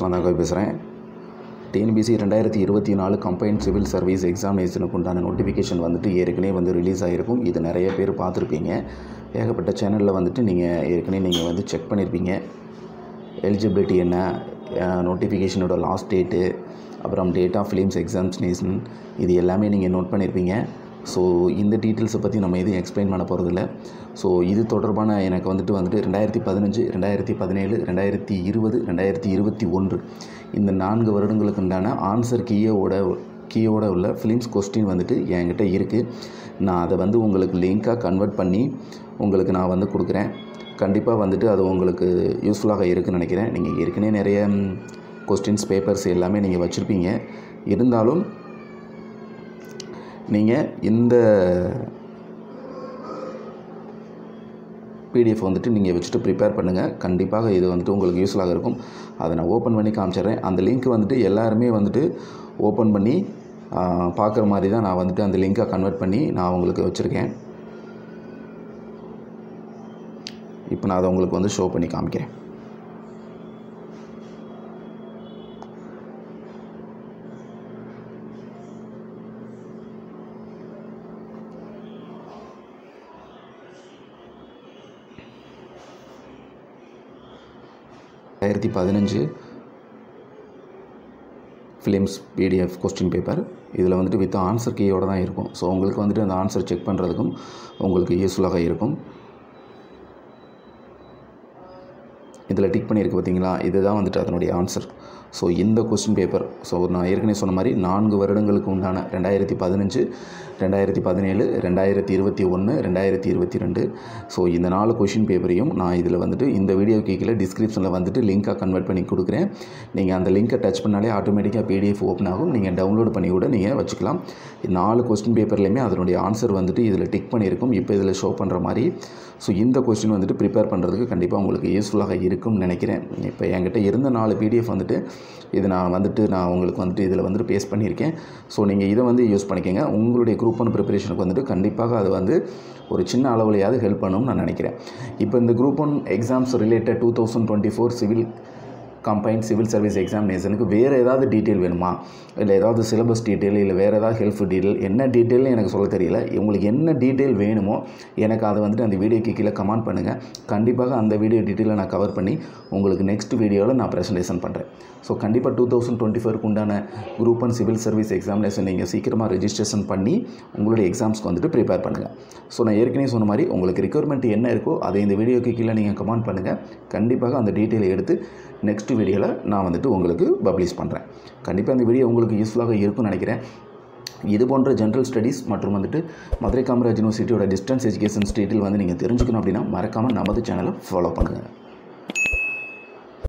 நான் பேசுகிறேன். TNPSC 2024 combined civil service எக்ஸாமினேஷனுக்கு உண்டான நோட்டிஃபிகேஷன் வந்துட்டு ஏற்கனவே ரிலீஸ் ஆகிருக்கும். இது நிறைய பேர் பார்த்துருப்பீங்க. ஏகப்பட்ட சேனலில் வந்துட்டு நீங்கள் வந்து செக் பண்ணியிருப்பீங்க. எலிஜிபிலிட்டி என்ன, நோட்டிஃபிகேஷனோட லாஸ்ட் டேட்டு, அப்புறம் டேட் ஆஃப் ஃபிலிம்ஸ் எக்ஸாமினேஷன், இது எல்லாமே நீங்கள் நோட் பண்ணியிருப்பீங்க. ஸோ இந்த டீட்டெயில்ஸை பற்றி நம்ம எதுவும் எக்ஸ்பிளைன் பண்ண போகிறதில்ல. ஸோ இது தொடர்பான எனக்கு வந்துட்டு 2015, 2017, 2020, 2021 இந்த 4 வருடங்களுக்கு உண்டான ஆன்சர் கீயோட உள்ள ஃபிலிம்ஸ் கொஸ்டின் வந்துட்டு என்கிட்ட இருக்குது. நான் அதை உங்களுக்கு லிங்காக கன்வெர்ட் பண்ணி உங்களுக்கு நான் கொடுக்குறேன். கண்டிப்பாக வந்துட்டு அது உங்களுக்கு யூஸ்ஃபுல்லாக இருக்குதுன்னு நினைக்கிறேன். நீங்கள் ஏற்கனவே நிறைய கொஸ்டின்ஸ் பேப்பர்ஸ் எல்லாமே நீங்கள் வச்சுருப்பீங்க. இருந்தாலும் நீங்கள் இந்த பிடிஎஃப் நீங்கள் வச்சுட்டு ப்ரிப்பேர் பண்ணுங்கள். கண்டிப்பாக இது உங்களுக்கு யூஸ்ஃபுல்லாக இருக்கும். அதை நான் ஓப்பன் பண்ணி காமிச்சிட்றேன். அந்த லிங்க் எல்லாருமே ஓப்பன் பண்ணி பார்க்குற மாதிரி தான் நான் அந்த லிங்க்கை கன்வெர்ட் பண்ணி நான் உங்களுக்கு வச்சுருக்கேன். இப்போ நான் அதை உங்களுக்கு ஷோ பண்ணி காமிக்கிறேன். ஃபிலிம்ஸ் பிடிஎஃப் கொஸ்டின் பேப்பர் இதில் வித் ஆன்சர் கீயோடு தான் இருக்கும். ஸோ உங்களுக்கு அந்த ஆன்சர் செக் பண்ணுறதுக்கும் உங்களுக்கு யூஸ்ஃபுல்லாக இருக்கும். இதில் டிக் பண்ணியிருக்கு பார்த்தீங்களா, இதுதான் அதனுடைய ஆன்சர். ஸோ இந்த கொஸ்டின் பேப்பர், ஸோ நான் ஏற்கனவே சொன்ன மாதிரி 4 வருடங்களுக்கு உண்டான 2015, 2017, 2021, 2022 ஸோ இந்த 4 கொஸ்டின் பேப்பரையும் நான் இதில் இந்த வீடியோ கீழே டிஸ்கிரிப்ஷனில் லிங்காக கன்வெர்ட் பண்ணி கொடுக்குறேன். நீங்கள் அந்த லிங்கை டச் பண்ணாலே ஆட்டோமேட்டிக்காக பிடிஎஃப் ஓப்பன் ஆகும். நீங்கள் டவுன்லோட் பண்ணி கூட நீங்கள் வச்சுக்கலாம். 4 கொஸ்டின் பேப்பர்லேயுமே அதனுடைய ஆன்சர் இதில் டிக் பண்ணியிருக்கும். இப்போ இதில் ஷோ பண்ணுற மாதிரி. ஸோ இந்த கொஸ்டின் ப்ரிப்பேர் பண்ணுறதுக்கு கண்டிப்பாக உங்களுக்கு யூஸ்ஃபுல்லாக இருக்கும்னு நினைக்கிறேன். இப்போ என்கிட்ட இருந்த 4 பிடிஎஃப் இது நான் உங்களுக்கு இதில் பேஸ்ட் பண்ணியிருக்கேன். ஸோ நீங்கள் இதை யூஸ் பண்ணிக்கோங்க. உங்களுடைய குரூப் 1 ப்ரிப்பரேஷனுக்கு கண்டிப்பாக அது ஒரு சின்ன அளவுலையாவது ஹெல்ப் பண்ணணும்னு நான் நினைக்கிறேன். இப்போ இந்த group 1 exams related 2024 combined civil service எக்ஸாமினேஷனுக்கு வேறு ஏதாவது டீட்டெயில் வேணுமா, இல்லை ஏதாவது சிலபஸ் டீட்டெயில், இல்லை வேறு ஏதாவது ஹெல்ப்ஃபுல் டீட்டெயில், என்ன டீட்டெயில்னு எனக்கு சொல்ல தெரியல. உங்களுக்கு என்ன டீட்டெயில் வேணுமோ எனக்கு அதை அந்த வீடியோக்கு கீழே கமெண்ட் பண்ணுங்கள். கண்டிப்பாக அந்த வீடியோ டீட்டெயிலை நான் கவர் பண்ணி உங்களுக்கு நெக்ஸ்ட் வீடியோவில் நான் ப்ரெசன்டேஷன் பண்ணுறேன். ஸோ கண்டிப்பாக 2024 உண்டான குரூப் 1 சிவில் சர்வீஸ் எக்ஸாமினேஷன் நீங்கள் சீக்கிரமாக ரெஜிஸ்ட்ரேஷன் பண்ணி உங்களுடைய எக்ஸாம்ஸ்க்கு ப்ரிப்பேர் பண்ணுங்கள். ஸோ நான் ஏற்கனவே சொன்ன மாதிரி உங்களுக்கு ரிக்வயர்மெண்ட் என்ன இருக்கோ அதை இந்த வீடியோக்கு கீழே நீங்கள் கமெண்ட் பண்ணுங்கள். கண்டிப்பாக அந்த டீட்டெயிலை எடுத்து நெக்ஸ்ட் வீடியோவில் நான் உங்களுக்கு பப்ளிஷ் பண்ணுறேன். கண்டிப்பாக இந்த வீடியோ உங்களுக்கு யூஸ்ஃபுல்லாக இருக்கும்னு நினைக்கிறேன். இது போன்ற ஜென்ரல் ஸ்டடீஸ் மற்றும் மதுரை காமராஜ் யூனிவர்சிட்டியோட டிஸ்டன்ஸ் எஜுகேஷன் டீட்டெயில் நீங்கள் தெரிஞ்சுக்கணும் அப்படின்னா மறக்காமல் நமது சேனலை ஃபாலோ பண்ணுங்கள்.